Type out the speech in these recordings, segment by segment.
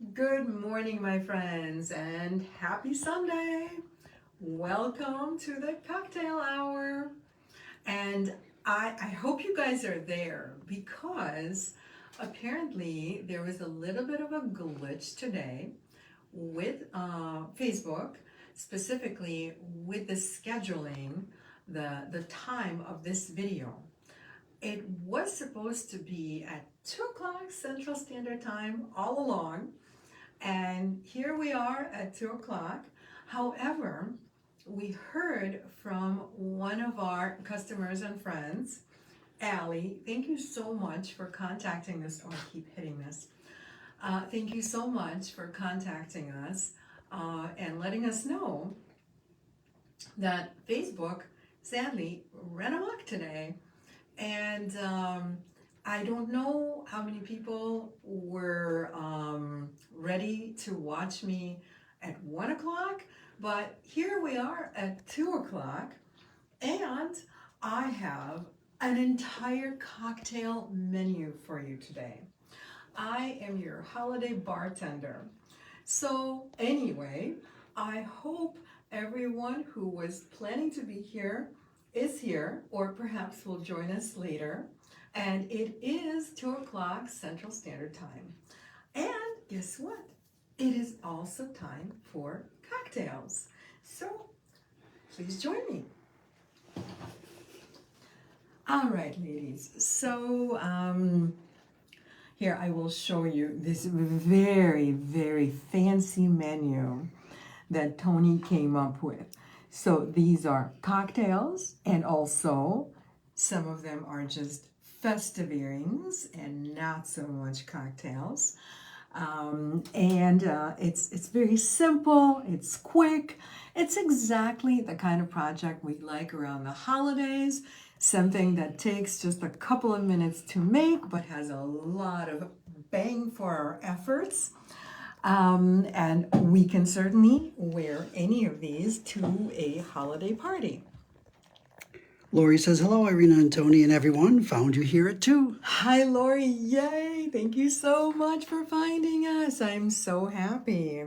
Good morning, my friends, and happy Sunday. Welcome to the cocktail hour. And I hope you guys are there because apparently there was a little bit of a glitch today with Facebook, specifically with the scheduling, the time of this video. It was supposed to be at 2 o'clock Central Standard Time all along, and here we are at 2 o'clock. However, we heard from one of our customers and friends, Allie. Thank you so much for contacting us. Oh, I keep hitting this. Thank you so much for contacting us and letting us know that Facebook sadly ran amok today. And I don't know how many people were ready to watch me at 1 o'clock, but here we are at 2 o'clock, and I have an entire cocktail menu for you today. I am your holiday bartender. So, anyway, I hope everyone who was planning to be here is here, or perhaps will join us later. And it is 2 o'clock Central Standard Time. And guess what? It is also time for cocktails. So please join me. All right, ladies. So here I will show you this very, very fancy menu that Tony came up with. So these are cocktails, and also some of them are just festive earrings and not so much cocktails. It's very simple, it's quick, it's exactly the kind of project we like around the holidays, something that takes just a couple of minutes to make but has a lot of bang for our efforts. And we can certainly wear any of these to a holiday party. Lori says, hello, Irina and Tony and everyone. Found you here at 2. Hi, Lori. Yay. Thank you so much for finding us. I'm so happy.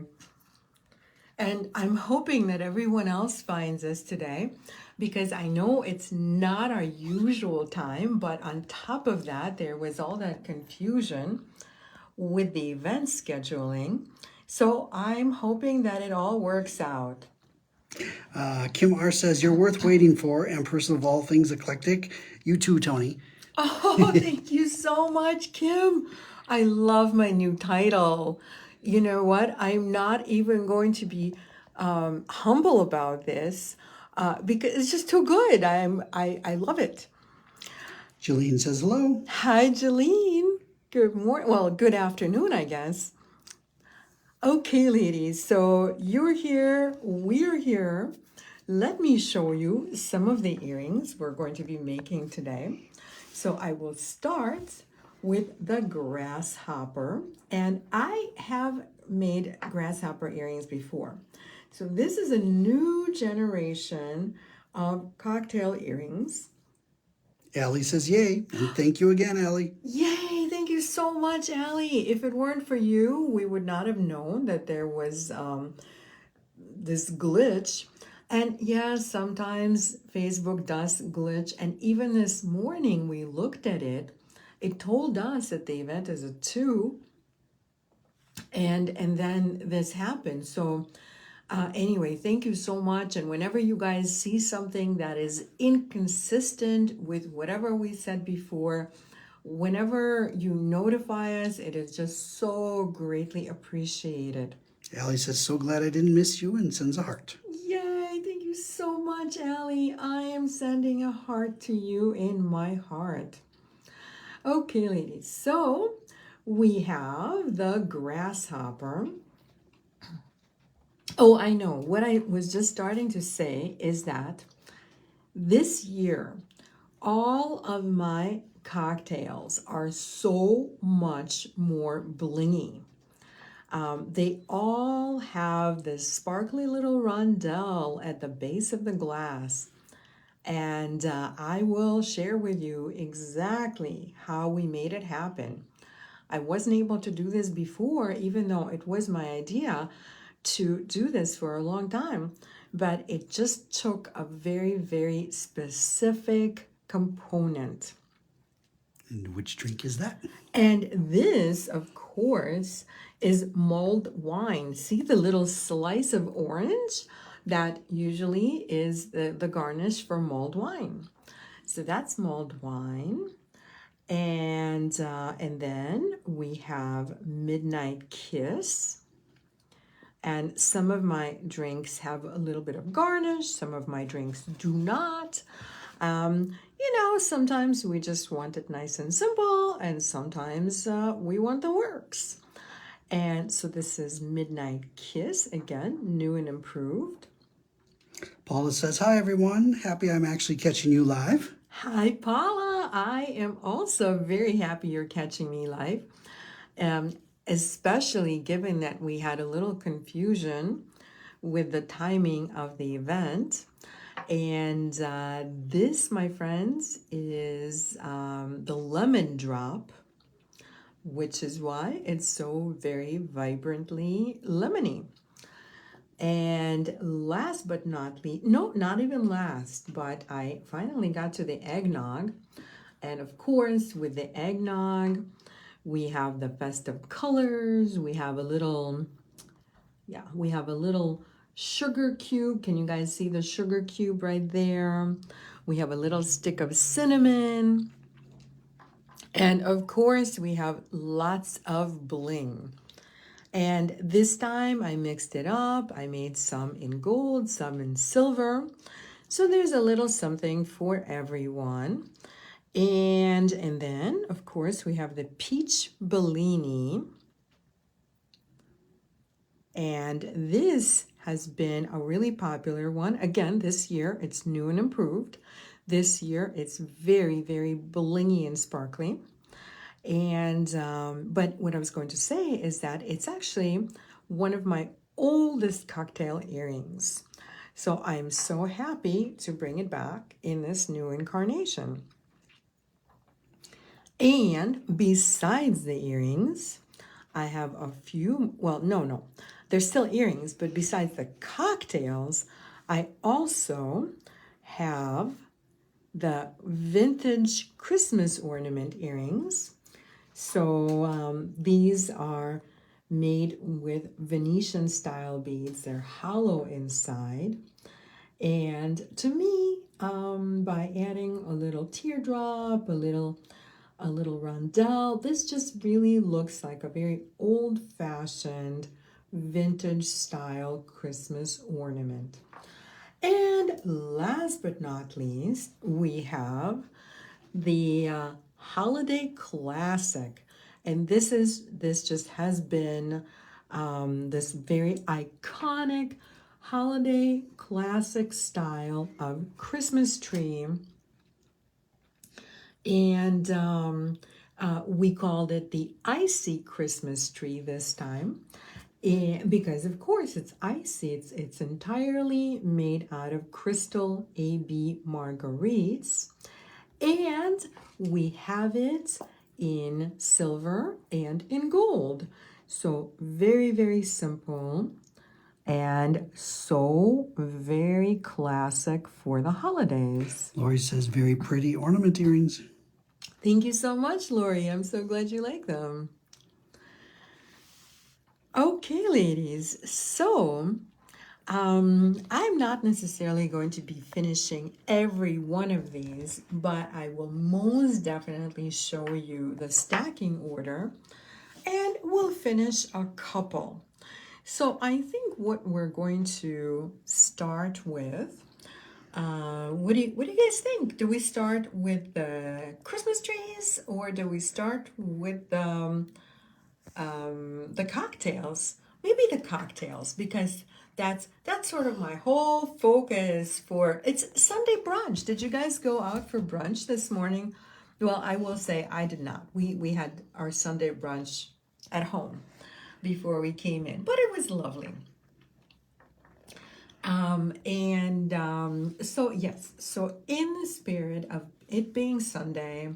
And I'm hoping that everyone else finds us today, because I know it's not our usual time, but on top of that, there was all that confusion with the event scheduling. So I'm hoping that it all works out. Kim R says, you're worth waiting for, Empress of all things eclectic. You too, Tony. Oh, thank you so much, Kim. I love my new title. You know what? I'm not even going to be humble about this because it's just too good. I love it. Jillian says, hello. Hi, Jeline. Good morning. Well, good afternoon, I guess. Okay, ladies, so you're here, we're here. Let me show you some of the earrings we're going to be making today. So I will start with the grasshopper, and I have made grasshopper earrings before. So this is a new generation of cocktail earrings. Allie says, yay. And thank you again, Allie. Yay, thank you so much, Allie. If it weren't for you, we would not have known that there was this glitch. And yeah, sometimes Facebook does glitch. And even this morning, we looked at it. It told us that the event is at 2. And then this happened. So anyway, thank you so much. And whenever you guys see something that is inconsistent with whatever we said before, whenever you notify us, it is just so greatly appreciated. Allie says, so glad I didn't miss you, and sends a heart. Yay, thank you so much, Allie. I am sending a heart to you in my heart. Okay, ladies, so we have the grasshopper. Oh, I know. What I was just starting to say is that this year, all of my cocktails are so much more blingy. They all have this sparkly little rondelle at the base of the glass. And I will share with you exactly how we made it happen. I wasn't able to do this before, even though it was my idea to do this for a long time. But it just took a very, very specific component. And which drink is that? And this, of course, is mulled wine. See the little slice of orange? That usually is the garnish for mulled wine. So that's mulled wine. And then we have Midnight Kiss. And some of my drinks have a little bit of garnish. Some of my drinks do not. Sometimes we just want it nice and simple, and sometimes we want the works. And so this is Midnight Kiss, again, new and improved. Paula says, hi, everyone. Happy I'm actually catching you live. Hi, Paula. I am also very happy you're catching me live, especially given that we had a little confusion with the timing of the event. And this, my friends, is the lemon drop, which is why it's so very vibrantly lemony. And last but not least, no, not even last, but I finally got to the eggnog. And of course, with the eggnog, we have the festive colors. We have a little sugar cube. Can you guys see the sugar cube right there? We have a little stick of cinnamon. And of course, we have lots of bling. And this time I mixed it up. I made some in gold, some in silver. So there's a little something for everyone. And then, of course, we have the peach Bellini. And this has been a really popular one. Again, this year, it's new and improved. This year, it's very, very blingy and sparkly. And, but what I was going to say is that it's actually one of my oldest cocktail earrings. So I'm so happy to bring it back in this new incarnation. And besides the earrings, I have a few, well, no, they're still earrings, but besides the cocktails, I also have the vintage Christmas ornament earrings. So these are made with Venetian style beads. They're hollow inside. And to me, by adding a little teardrop, a little rondelle, this just really looks like a very old-fashioned vintage style Christmas ornament. And last but not least, we have the Holiday Classic. And this just has been this very iconic holiday classic style of Christmas tree. And we called it the Icy Christmas Tree this time. And because of course it's icy, it's entirely made out of crystal AB marguerites, and we have it in silver and in gold. So very, very simple and so very classic for the holidays. Lori says, very pretty ornament earrings. Thank you so much, Lori. I'm so glad you like them. Okay, ladies, so I'm not necessarily going to be finishing every one of these, but I will most definitely show you the stacking order, and we'll finish a couple. So I think what we're going to start with, what do you guys think? Do we start with the Christmas trees, or do we start with the cocktails? Maybe the cocktails, because that's sort of my whole focus for, it's Sunday brunch. Did you guys go out for brunch this morning? Well, I will say I did not. We had our Sunday brunch at home before we came in, but it was lovely. So yes, so in the spirit of it being Sunday,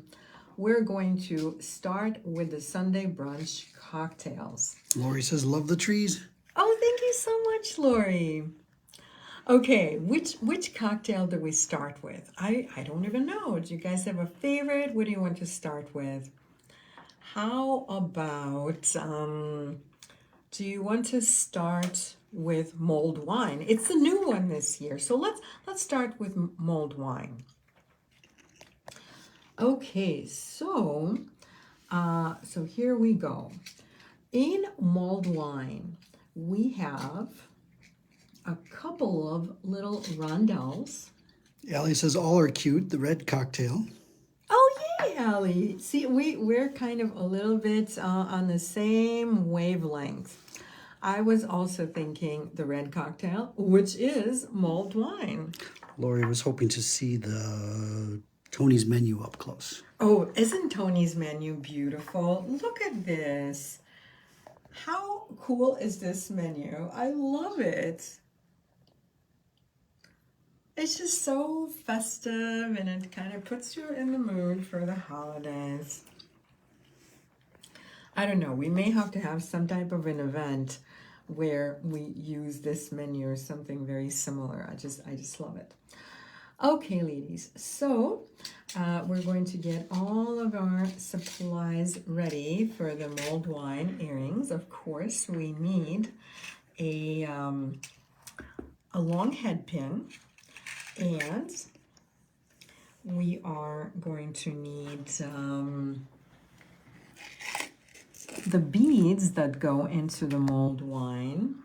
we're going to start with the Sunday brunch cocktails. Lori says, love the trees. Oh, thank you so much, Lori. Okay, which cocktail do we start with? I don't even know. Do you guys have a favorite? What do you want to start with? How about, do you want to start with mulled wine? It's the new one this year, so let's start with mulled wine. Okay, so here we go. In mulled wine, we have a couple of little rondelles. Allie says, all are cute. The red cocktail. Oh, yay, Allie. See, we're kind of a little bit on the same wavelength. I was also thinking the red cocktail, which is mulled wine. Lori was hoping to see the Tony's menu up close. Oh, isn't Tony's menu beautiful? Look at this. How cool is this menu? I love it. It's just so festive and it kind of puts you in the mood for the holidays. I don't know, we may have to have some type of an event where we use this menu or something very similar. I just love it. Okay, ladies, so we're going to get all of our supplies ready for the mulled wine earrings. Of course, we need a long head pin, and we are going to need the beads that go into the mulled wine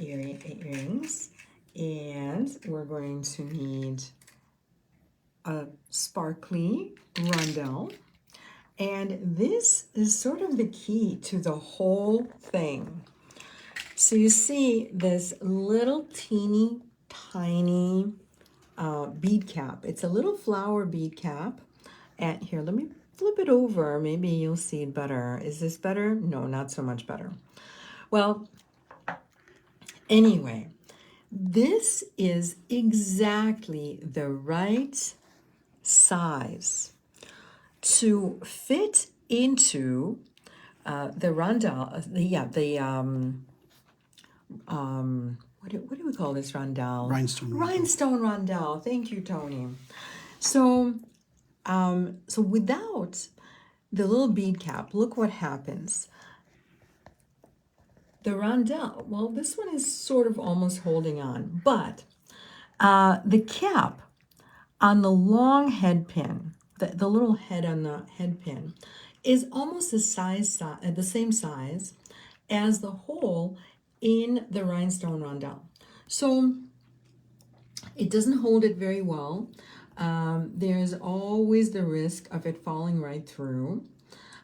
earrings, and we're going to need a sparkly rondelle, and this is sort of the key to the whole thing. So you see this little teeny tiny bead cap. It's a little flower bead cap. And here, let me flip it over. Maybe you'll see it better. Is this better? No, not so much better. Well, anyway, this is exactly the right size to fit into the rondelle. What do we call this rondelle? Rhinestone rondelle. Thank you, Tony. So without the little bead cap, look what happens. The rondelle, well, this one is sort of almost holding on, but the cap on the long head pin, the little head on the head pin, is almost the same size as the hole in the rhinestone rondelle. So it doesn't hold it very well. There's always the risk of it falling right through.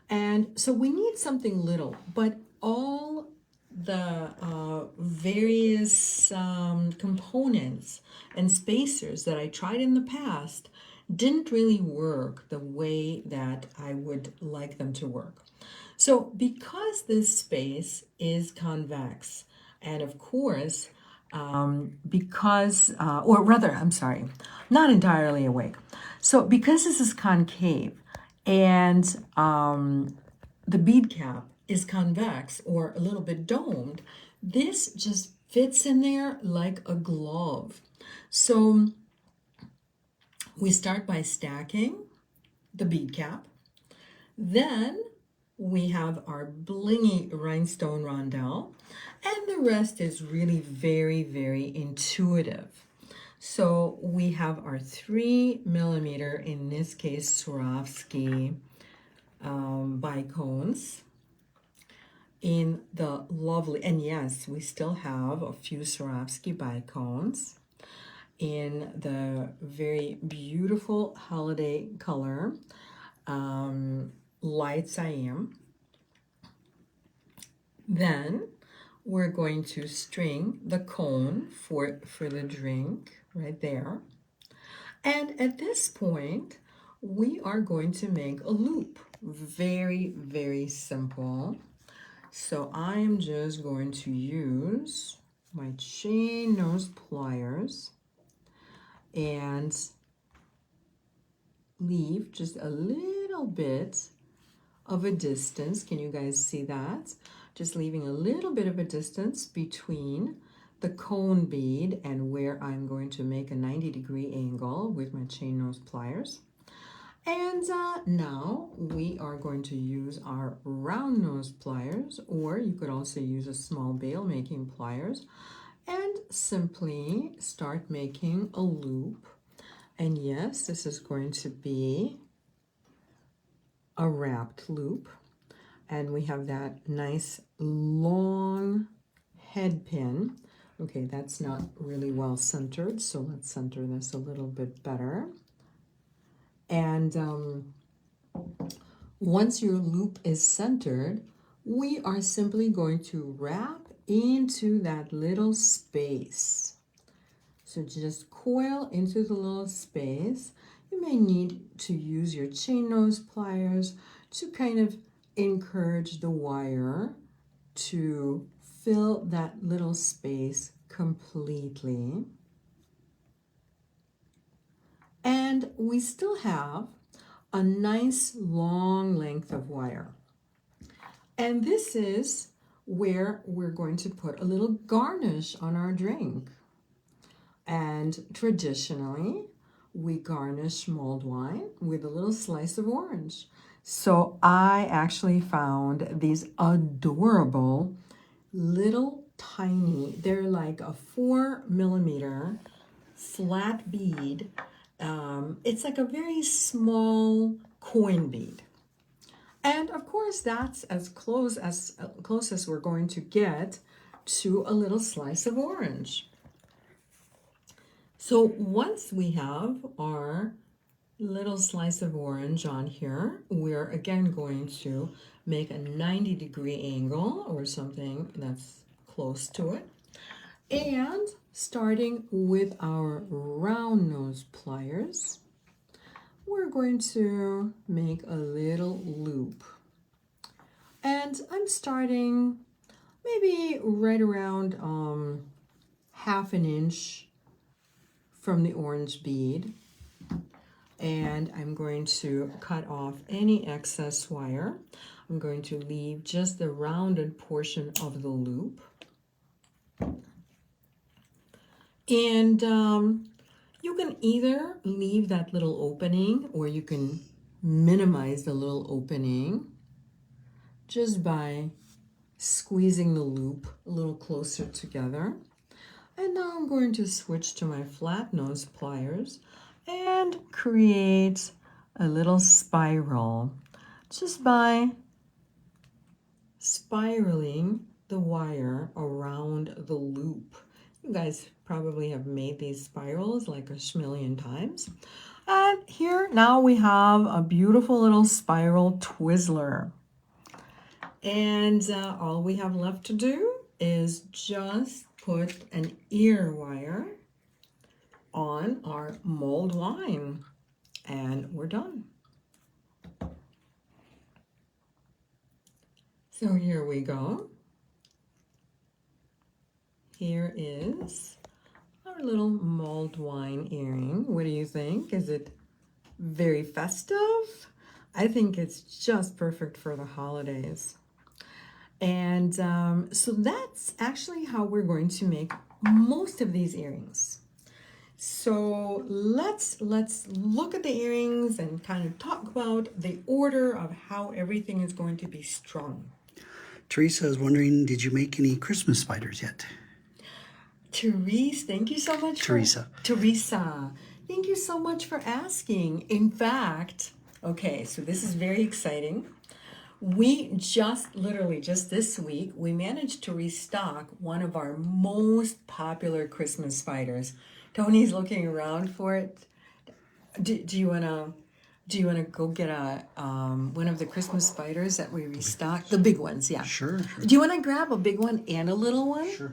And so we need something little, but all the various components and spacers that I tried in the past didn't really work the way that I would like them to work. So because this space is convex, and of course, not entirely awake. So because this is concave and the bead cap is convex or a little bit domed, this just fits in there like a glove. So we start by stacking the bead cap. Then we have our blingy rhinestone rondelle, and the rest is really very, very intuitive. So we have our 3mm, in this case, Swarovski bicones in the lovely, and yes, we still have a few Swarovski bicones in the very beautiful holiday color, light cyan. Then we're going to string the cone for the drink right there. And at this point, we are going to make a loop. Very, very simple. So I am just going to use my chain nose pliers and leave just a little bit of a distance. Can you guys see that? Just leaving a little bit of a distance between the cone bead and where I'm going to make a 90-degree angle with my chain nose pliers. And now we are going to use our round nose pliers, or you could also use a small bail making pliers, and simply start making a loop. And yes, this is going to be a wrapped loop. And we have that nice long head pin. Okay, that's not really well centered, so let's center this a little bit better. And once your loop is centered, we are simply going to wrap into that little space. So just coil into the little space. You may need to use your chain nose pliers to kind of encourage the wire to fill that little space completely. And we still have a nice long length of wire. And this is where we're going to put a little garnish on our drink. And traditionally, we garnish mulled wine with a little slice of orange. So I actually found these adorable little tiny, they're like a 4mm flat bead. It's like a very small coin bead. And of course, that's as close as we're going to get to a little slice of orange. So once we have our little slice of orange on here, we're again going to make a 90-degree angle or something that's close to it. And starting with our round nose pliers, we're going to make a little loop. And I'm starting maybe right around 1/2 inch from the orange bead. And I'm going to cut off any excess wire. I'm going to leave just the rounded portion of the loop. And you can either leave that little opening, or you can minimize the little opening just by squeezing the loop a little closer together. And now I'm going to switch to my flat nose pliers and create a little spiral just by spiraling the wire around the loop. You guys probably have made these spirals like a schmillion times. And here now we have a beautiful little spiral Twizzler. And all we have left to do is just put an ear wire on our mulled wine, and we're done. So here we go. Here is our little mulled wine earring. What do you think? Is it very festive? I think it's just perfect for the holidays. And so that's actually how we're going to make most of these earrings. So let's look at the earrings and kind of talk about the order of how everything is going to be strung. Teresa is wondering, did you make any Christmas spiders yet? Therese, thank you so much. Teresa, thank you so much for asking. In fact, okay, so this is very exciting. We literally just this week, we managed to restock one of our most popular Christmas spiders. Tony's looking around for it. Do you wanna go get one of the Christmas spiders that we restocked? The big ones, yeah. Sure. Do you wanna grab a big one and a little one? Sure.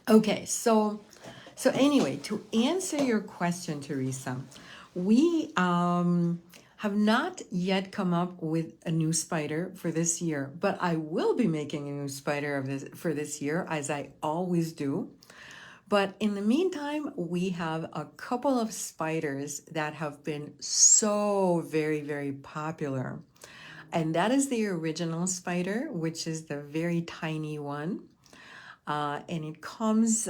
Okay, so anyway, to answer your question, Teresa, we have not yet come up with a new spider for this year, but I will be making a new spider for this year, as I always do. But in the meantime, we have a couple of spiders that have been so very, very popular. And that is the original spider, which is the very tiny one. And it comes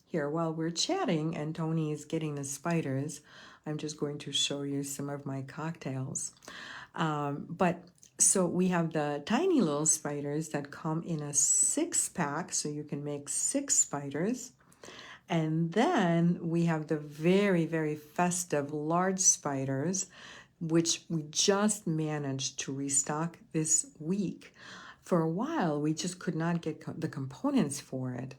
here while we're chatting and Tony is getting the spiders. I'm just going to show you some of my cocktails. But so we have the tiny little spiders that come in a 6-pack, so you can make 6 spiders. And then we have the very, very festive large spiders, which we just managed to restock this week. For a while, we just could not get the components for it.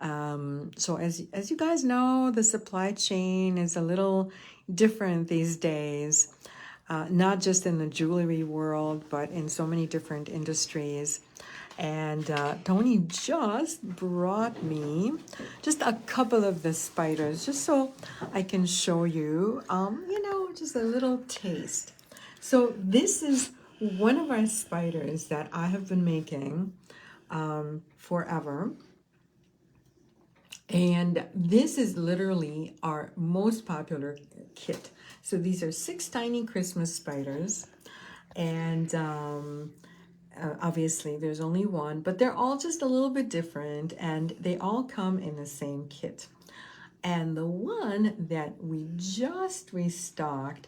So as you guys know, the supply chain is a little different these days, not just in the jewelry world, but in so many different industries. And Tony just brought me just a couple of the spiders, just so I can show you, just a little taste. So this is one of our spiders that I have been making forever. And this is literally our most popular kit. So these are 6 tiny Christmas spiders. And obviously there's only one, but they're all just a little bit different and they all come in the same kit. And the one that we just restocked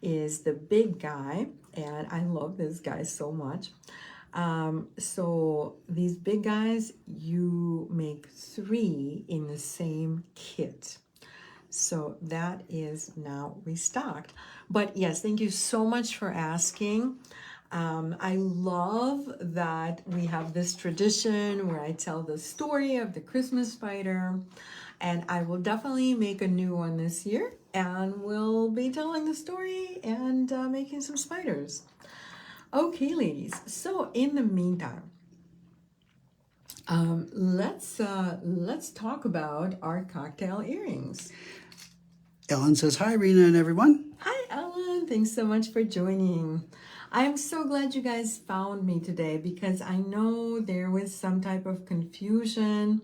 is the big guy, and I love this guy so much. So these big guys, you make 3 in the same kit. So that is now restocked. But yes, thank you so much for asking. I love that we have this tradition where I tell the story of the Christmas spider, and I will definitely make a new one this year, and we'll be telling the story and making some spiders. Okay, ladies, so in the meantime, let's talk about our cocktail earrings. Ellen says, hi, Irina and everyone. Hi, Ellen. Thanks so much for joining. I'm so glad you guys found me today because I know there was some type of confusion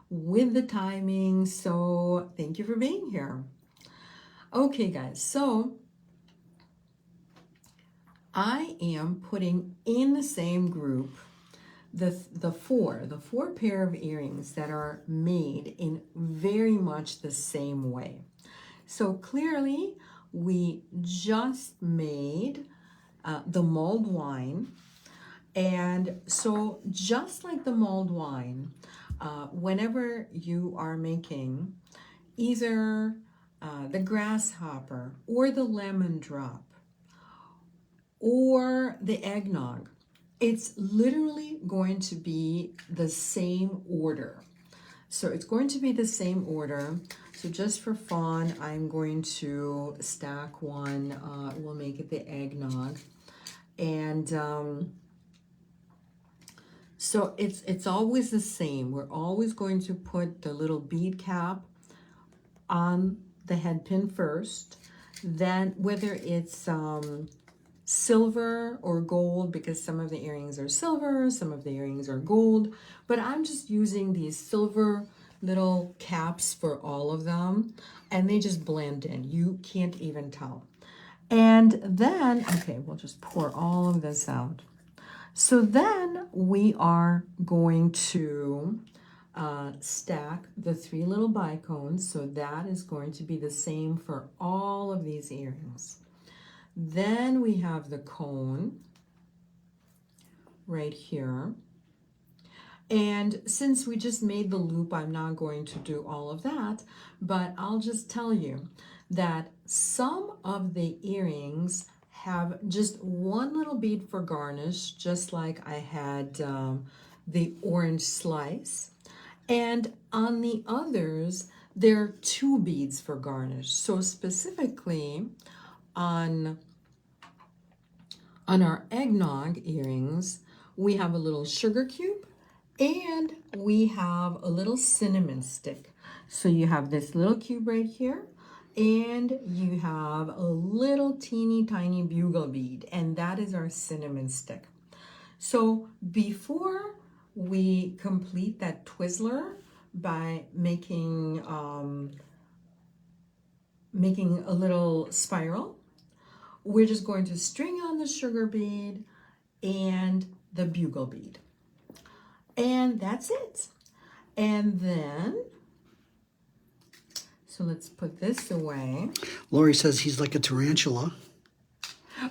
with the timing. So thank you for being here. Okay, guys. So I am putting in the same group the four pair of earrings that are made in very much the same way. So clearly we just made the mulled wine. And so just like the mulled wine, whenever you are making either the grasshopper or the lemon drop or the eggnog, it's literally going to be the same order. So it's going to be the same order. So just for fun, I'm going to stack one. We'll make it the eggnog. And so it's always the same. We're always going to put the little bead cap on the head pin first. Then whether it's silver or gold, because some of the earrings are silver, some of the earrings are gold, but I'm just using these silver little caps for all of them, and they just blend in. You can't even tell. And then, okay, we'll just pour all of this out. So then we are going to stack the 3 little bicones. So that is going to be the same for all of these earrings. Then we have the cone right here. And since we just made the loop, I'm not going to do all of that, but I'll just tell you that some of the earrings have just one little bead for garnish, just like I had the orange slice. And on the others, there are 2 beads for garnish. So specifically on our eggnog earrings, we have a little sugar cube and we have a little cinnamon stick. So you have this little cube right here, and you have a little teeny tiny bugle bead, and that is our cinnamon stick. So before we complete that Twizzler by making a little spiral. We're just going to string on the sugar bead and the bugle bead. And that's it. And then, so let's put this away. Lori says he's like a tarantula.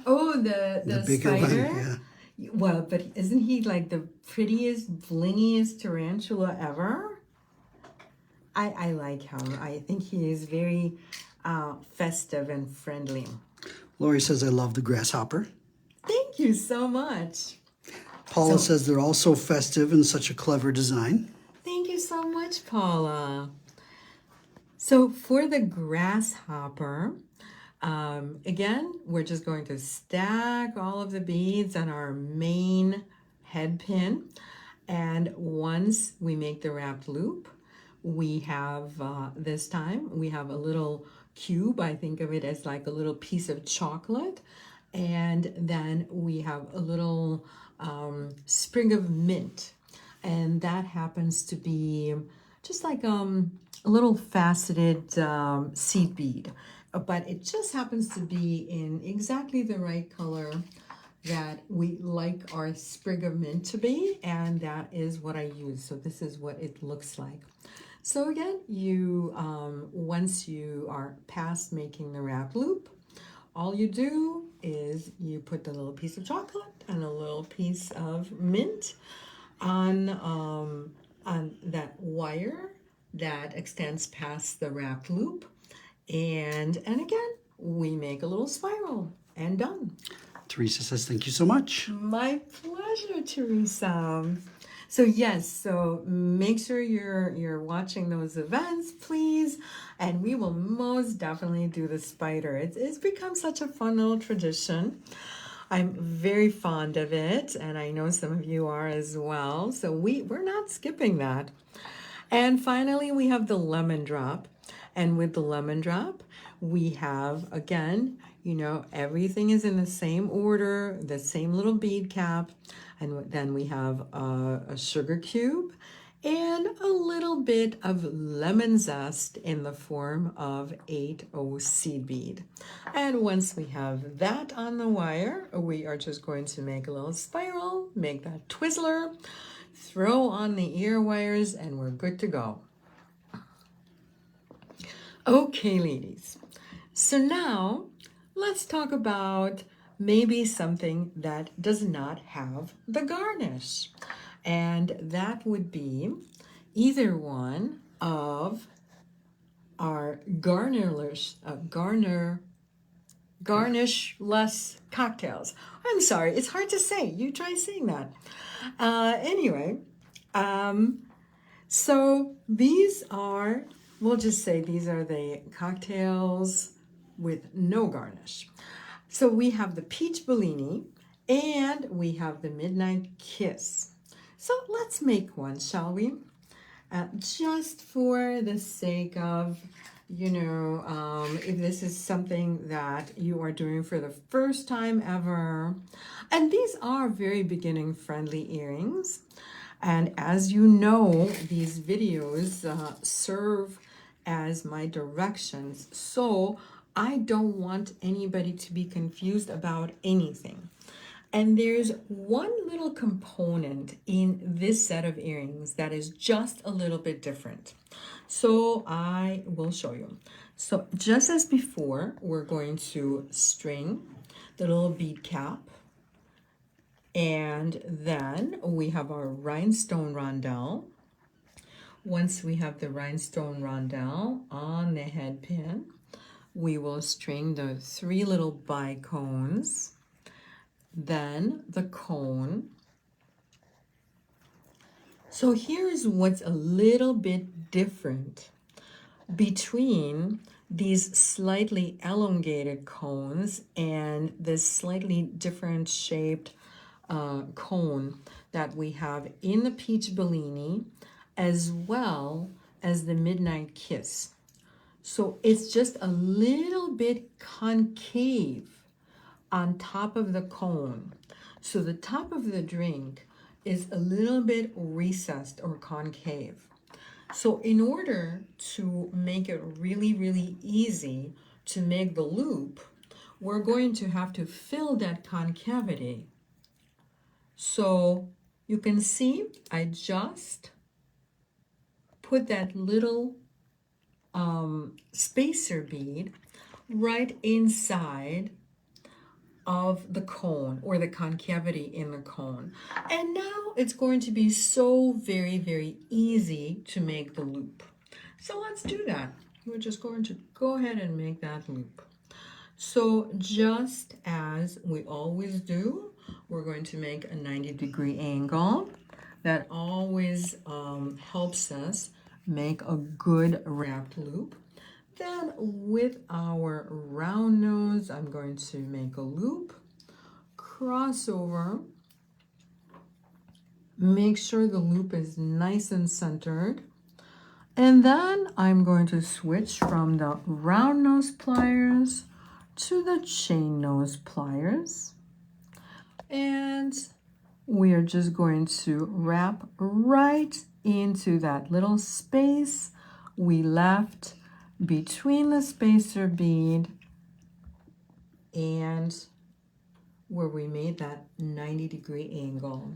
Oh, the bigger spider? one, yeah. Well, but isn't he like the prettiest, blingiest tarantula ever? I like him. I think he is very festive and friendly. Lori says, I love the grasshopper. Thank you so much. Paula says they're all so festive and such a clever design. Thank you so much, Paula. So for the grasshopper, again, we're just going to stack all of the beads on our main head pin. And once we make the wrapped loop, we have, this time, we have a little cube. I think of it as like a little piece of chocolate. And then we have a little sprig of mint. And that happens to be just like a little faceted seed bead. But it just happens to be in exactly the right color that we like our sprig of mint to be, and that is what I use. So this is what it looks like. So again, you once you are past making the wrap loop, all you do is you put the little piece of chocolate and a little piece of mint on that wire that extends past the wrap loop, and again we make a little spiral and done. Teresa says, thank you so much. My pleasure, Teresa. So yes, so make sure you're watching those events, please. And we will most definitely do the spider. It's become such a fun little tradition. I'm very fond of it, and I know some of you are as well. So we're not skipping that. And finally, we have the lemon drop. And with the lemon drop, we have, again, you know, everything is in the same order, the same little bead cap. And then we have a sugar cube and a little bit of lemon zest in the form of 8/0 seed bead. And once we have that on the wire, we are just going to make a little spiral, make that Twizzler, throw on the ear wires, and we're good to go. Okay, ladies. So now let's talk about maybe something that does not have the garnish. And that would be either one of our garnishless cocktails. I'm sorry, it's hard to say. You try saying that. Anyway, so these are, we'll just say these are the cocktails with no garnish. So we have the peach Bellini and we have the midnight kiss. So let's make one, shall we? Just for the sake of, you know, if this is something that you are doing for the first time ever. And these are very beginning friendly earrings. And as you know, these videos serve as my directions. So I don't want anybody to be confused about anything. And there's one little component in this set of earrings that is just a little bit different. So I will show you. So just as before, we're going to string the little bead cap. And then we have our rhinestone rondelle. Once we have the rhinestone rondelle on the head pin, we will string the 3 little bicones, then the cone. So here's what's a little bit different between these slightly elongated cones and this slightly different shaped cone that we have in the peach Bellini as well as the midnight kiss. So it's just a little bit concave on top of the cone. So the top of the drink is a little bit recessed or concave. So in order to make it really, really easy to make the loop, we're going to have to fill that concavity. So you can see I just put that little spacer bead right inside of the cone or the concavity in the cone. And now it's going to be so very, very easy to make the loop. So let's do that. We're just going to go ahead and make that loop. So just as we always do, we're going to make a 90-degree angle. That always helps us make a good wrapped loop. Then with our round nose, I'm going to make a loop, cross over, make sure the loop is nice and centered. And then I'm going to switch from the round nose pliers to the chain nose pliers. And we are just going to wrap right into that little space we left between the spacer bead and where we made that 90-degree angle.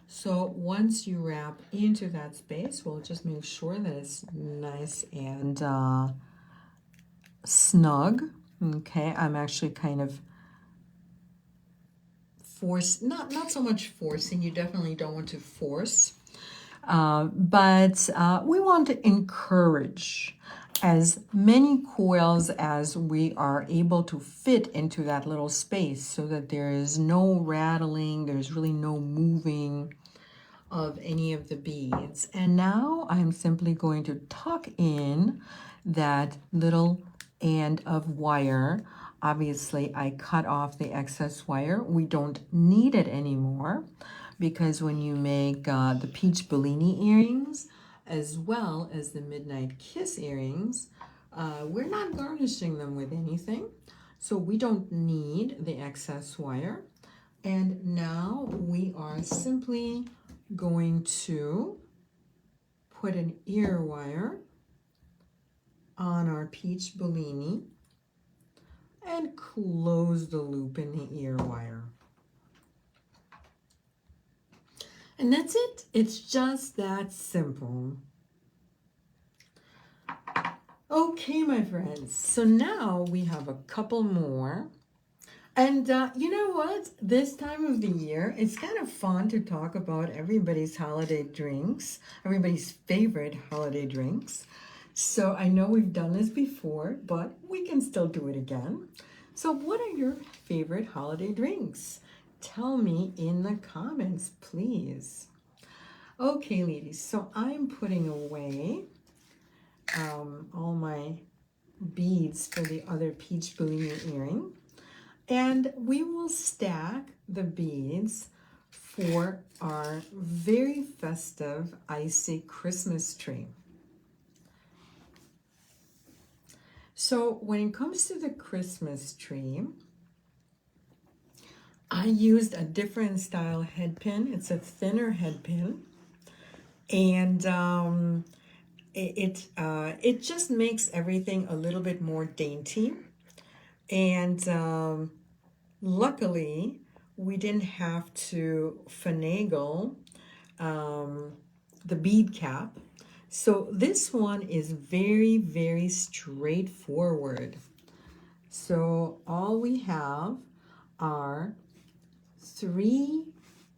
So once you wrap into that space, we'll just make sure that it's nice and snug. Okay, I'm actually kind of not so much forcing. You definitely don't want to force, but we want to encourage as many coils as we are able to fit into that little space so that there is no rattling, there's really no moving of any of the beads. And now I'm simply going to tuck in that little end of wire. Obviously, I cut off the excess wire. We don't need it anymore because when you make the Peach Bellini earrings, as well as the Midnight Kiss earrings, we're not garnishing them with anything. So we don't need the excess wire. And now we are simply going to put an ear wire on our Peach Bellini and close the loop in the ear wire. And that's it. It's just that simple. Okay, my friends. So now we have a couple more. And you know what? This time of the year, it's kind of fun to talk about everybody's holiday drinks, everybody's favorite holiday drinks. So I know we've done this before, but we can still do it again. So what are your favorite holiday drinks? Tell me in the comments, please. Okay, ladies, so I'm putting away all my beads for the other Peach Bellini earring. And we will stack the beads for our very festive icy Christmas tree. So when it comes to the Christmas tree, I used a different style head pin. It's a thinner head pin. And it just makes everything a little bit more dainty. And luckily, we didn't have to finagle the bead cap. So this one is very, very straightforward. So all we have are 3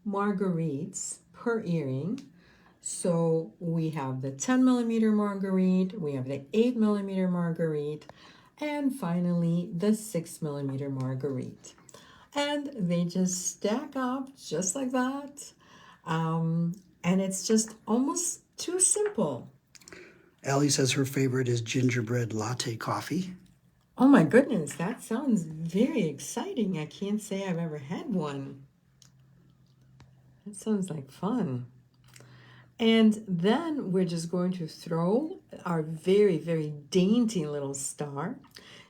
marguerites per earring. So we have the 10mm marguerite, we have the 8mm marguerite, and finally the 6mm marguerite. And they just stack up just like that. And it's just almost too simple. Allie says her favorite is gingerbread latte coffee. Oh my goodness, that sounds very exciting. I can't say I've ever had one. That sounds like fun. And then we're just going to throw our very, very dainty little star.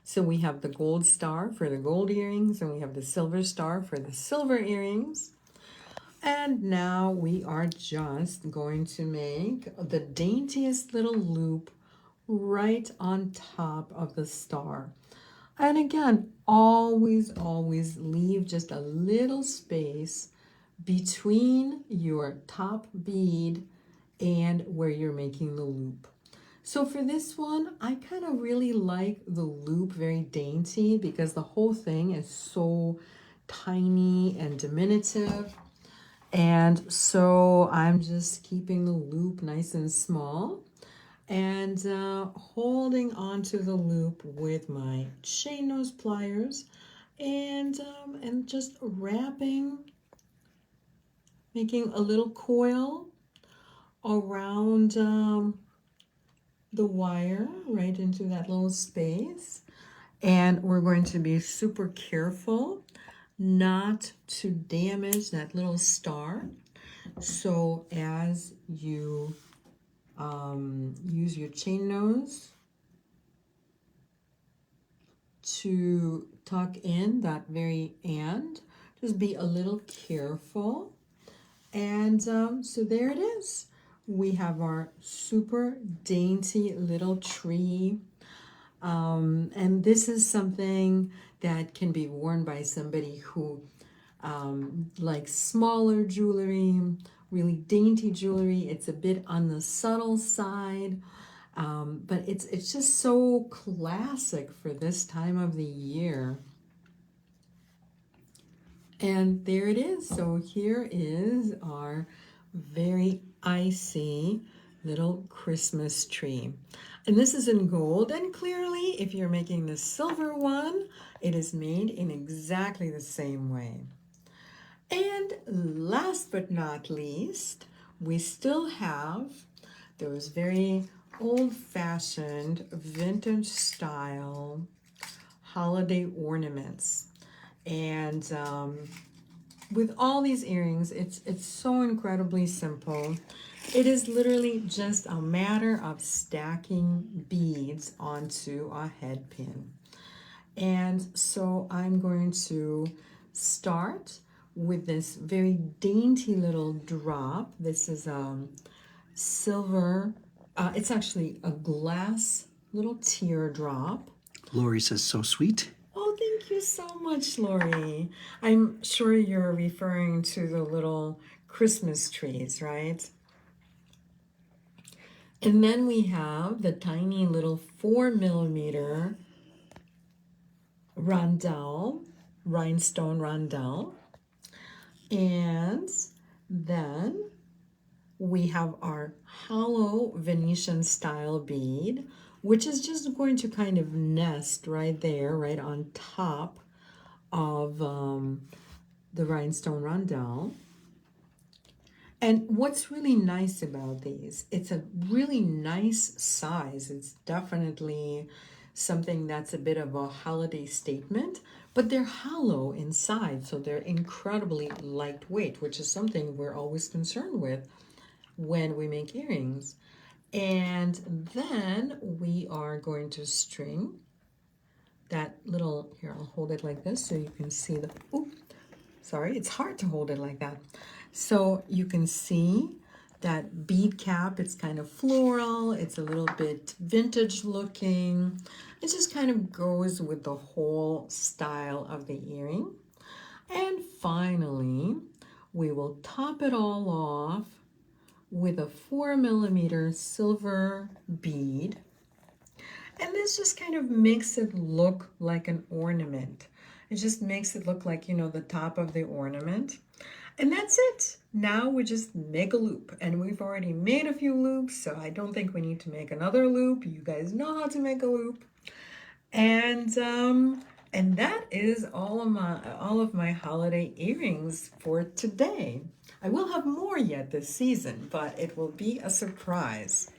So we have the gold star for the gold earrings, and we have the silver star for the silver earrings. And now we are just going to make the daintiest little loop right on top of the star. And again, always, always leave just a little space between your top bead and where you're making the loop. So for this one, I kind of really like the loop very dainty because the whole thing is so tiny and diminutive. And so I'm just keeping the loop nice and small and holding onto the loop with my chain nose pliers and just wrapping, making a little coil around the wire right into that little space. And we're going to be super careful not to damage that little star. So as you use your chain nose to tuck in that very end, just be a little careful. And so there it is. We have our super dainty little tree. And this is something that can be worn by somebody who likes smaller jewelry, really dainty jewelry. It's a bit on the subtle side, but it's just so classic for this time of the year. And there it is. So here is our very icy little Christmas tree. And this is in gold, and clearly if you're making the silver one, it is made in exactly the same way. And last but not least, we still have those very old-fashioned vintage style holiday ornaments. And with all these earrings, it's so incredibly simple. It is literally just a matter of stacking beads onto a head pin. And so I'm going to start with this very dainty little drop. This is silver. It's actually a glass little teardrop. Lori says, so sweet. Oh, thank you so much, Lori. I'm sure you're referring to the little Christmas trees, right? And then we have the tiny little 4mm rondelle, rhinestone rondelle. And then we have our hollow Venetian style bead, which is just going to kind of nest right there, right on top of the rhinestone rondelle. And what's really nice about these, it's a really nice size. It's definitely something that's a bit of a holiday statement, but they're hollow inside, so they're incredibly lightweight, which is something we're always concerned with when we make earrings. And then we are going to string that little, here, I'll hold it like this so you can see the, sorry, it's hard to hold it like that. So you can see that bead cap, it's kind of floral, it's a little bit vintage looking. It just kind of goes with the whole style of the earring. And finally, we will top it all off with a 4mm silver bead. And this just kind of makes it look like an ornament. It just makes it look like, you know, the top of the ornament. And that's it. Now we just make a loop. And we've already made a few loops, so I don't think we need to make another loop. You guys know how to make a loop. And that is all of my holiday earrings for today. I will have more yet this season, but it will be a surprise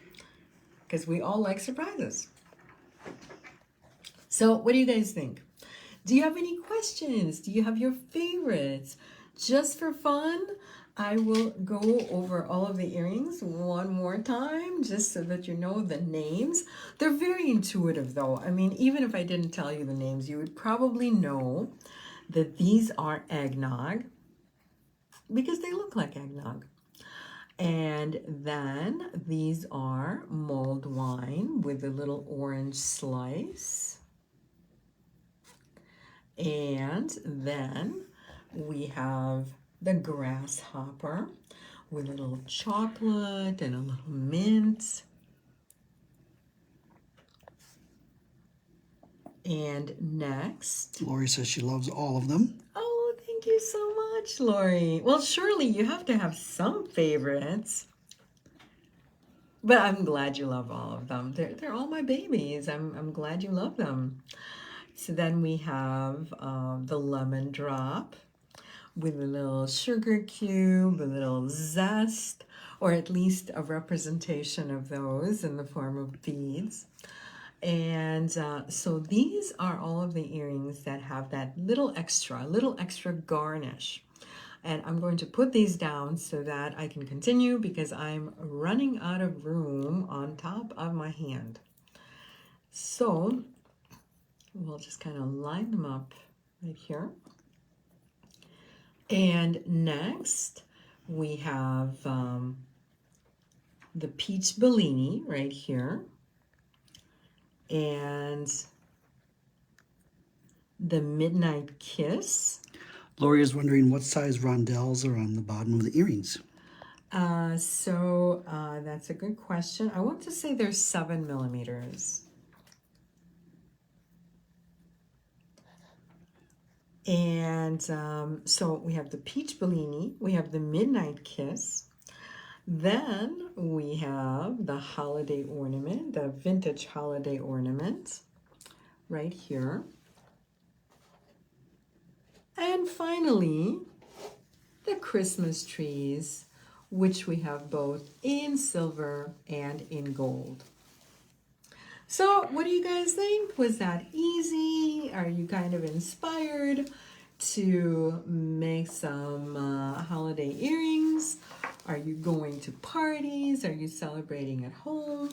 because we all like surprises. So what do you guys think? Do you have any questions? Do you have your favorites? Just for fun, I will go over all of the earrings one more time just so that you know the names. They're very intuitive though. I mean, even if I didn't tell you the names, you would probably know that these are eggnog. because they look like eggnog. And then these are mulled wine with a little orange slice. And then we have the grasshopper with a little chocolate and a little mint. And next, Lori says she loves all of them. oh, thank you so much, Lori. Well, surely you have to have some favorites. But I'm glad you love all of them. They're all my babies. I'm glad you love them. So then we have the lemon drop with a little sugar cube, a little zest, or at least a representation of those in the form of beads. And so these are all of the earrings that have that little extra garnish. And I'm going to put these down so that I can continue because I'm running out of room on top of my hand. So we'll just kind of line them up right here. And next we have the peach Bellini right here. And the Midnight Kiss. Lori is wondering what size rondelles are on the bottom of the earrings. That's a good question. I want to say they're 7 millimeters. And so we have the Peach Bellini, we have the Midnight Kiss, then we have the holiday ornament, the vintage holiday ornament right here. And finally, the Christmas trees, which we have both in silver and in gold. So what do you guys think? Was that easy? Are you kind of inspired to make some holiday earrings? Are you going to parties? Are you celebrating at home?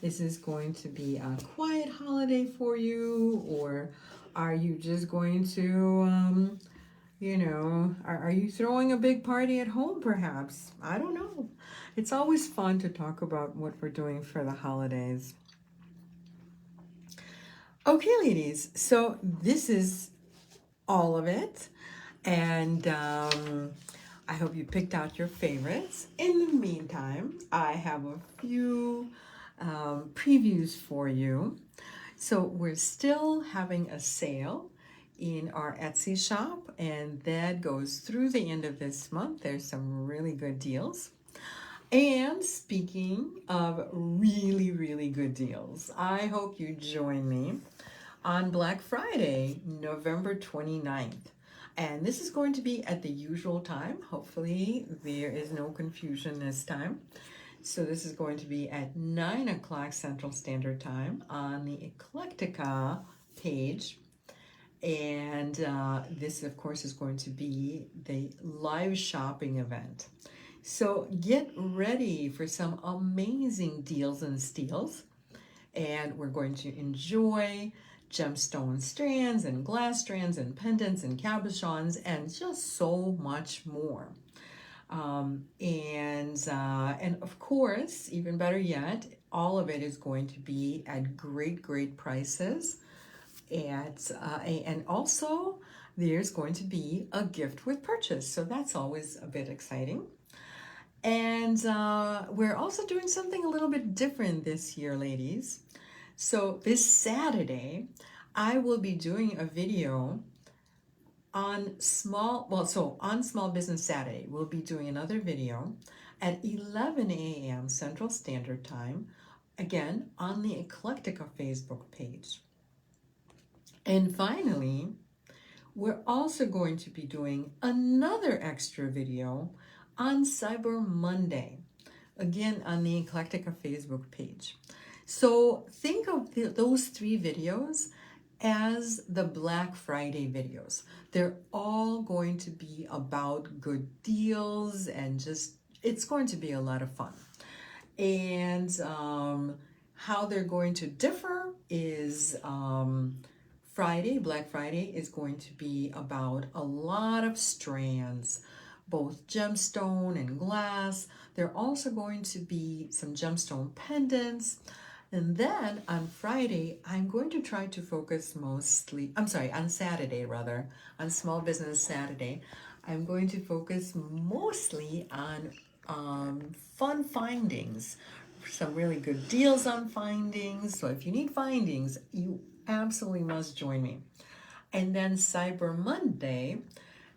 Is this going to be a quiet holiday for you? Or are you just going to, are you throwing a big party at home perhaps? I don't know. It's always fun to talk about what we're doing for the holidays. Okay, ladies, so this is all of it. And I hope you picked out your favorites. In the meantime, I have a few previews for you. So we're still having a sale in our Etsy shop, and that goes through the end of this month. There's some really good deals. And speaking of really, really good deals, I hope you join me on Black Friday, November 29th. And this is going to be at the usual time. Hopefully there is no confusion this time. So this is going to be at 9 o'clock Central Standard Time on the Eclectica page. And this, of course, is going to be the live shopping event. So get ready for some amazing deals and steals. And we're going to enjoy gemstone strands and glass strands and pendants and cabochons and just so much more. And of course, even better yet, all of it is going to be at great prices. And also there's going to be a gift with purchase. So that's always a bit exciting. And we're also doing something a little bit different this year, ladies. So this Saturday, I will be doing a video on Small Business Saturday. We'll be doing another video at 11 a.m. Central Standard Time, again, on the Eclectica Facebook page. And finally, we're also going to be doing another extra video on Cyber Monday, again, on the Eclectica Facebook page. So think of those 3 videos as the Black Friday videos. They're all going to be about good deals and it's going to be a lot of fun. And how they're going to differ is Black Friday is going to be about a lot of strands both gemstone and glass. There are also going to be some gemstone pendants. And then on Friday, I'm going to try to focus on Saturday rather, on Small Business Saturday, I'm going to focus mostly on fun findings, some really good deals on findings. So if you need findings, you absolutely must join me. And then Cyber Monday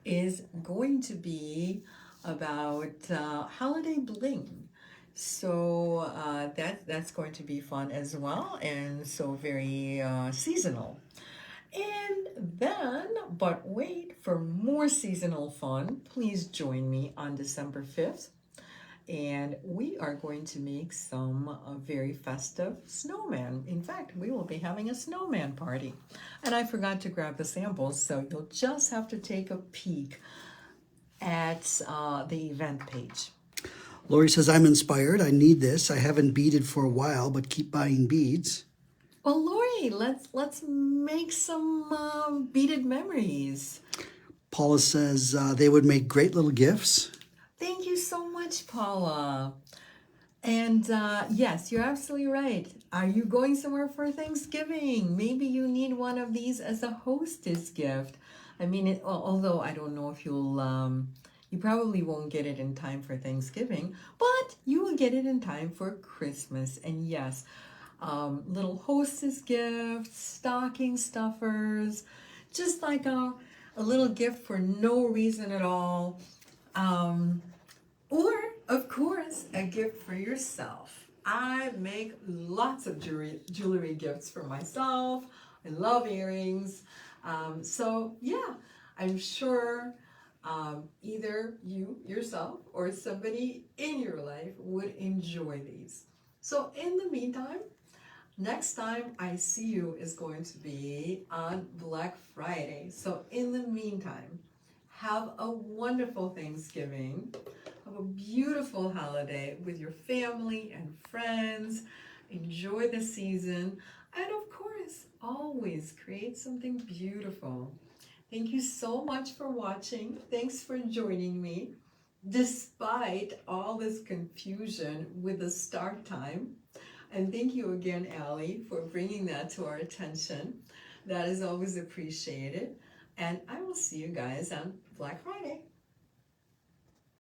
is going to be about holiday bling. So that's going to be fun as well, and so very seasonal. And then, but wait, for more seasonal fun, please join me on December 5th. And we are going to make some very festive snowman. In fact, we will be having a snowman party. And I forgot to grab the samples, so you'll just have to take a peek at the event page. Lori says, I'm inspired. I need this. I haven't beaded for a while, but keep buying beads. Well, Lori, let's make some beaded memories. Paula says they would make great little gifts. Thank you so much, Paula. And yes, you're absolutely right. Are you going somewhere for Thanksgiving? Maybe you need one of these as a hostess gift. I mean, although I don't know if you probably won't get it in time for Thanksgiving, but you will get it in time for Christmas. And yes, little hostess gifts, stocking stuffers, just like a little gift for no reason at all. Or, of course, a gift for yourself. I make lots of jewelry gifts for myself. I love earrings. So, yeah, I'm sure either you yourself or somebody in your life would enjoy these. So, in the meantime, next time I see you is going to be on Black Friday. So, in the meantime, have a wonderful Thanksgiving. Have a beautiful holiday with your family and friends. Enjoy the season. And of course, always create something beautiful. Thank you so much for watching. Thanks for joining me. Despite all this confusion with the start time. And thank you again, Allie, for bringing that to our attention. That is always appreciated. And I will see you guys on Black Friday.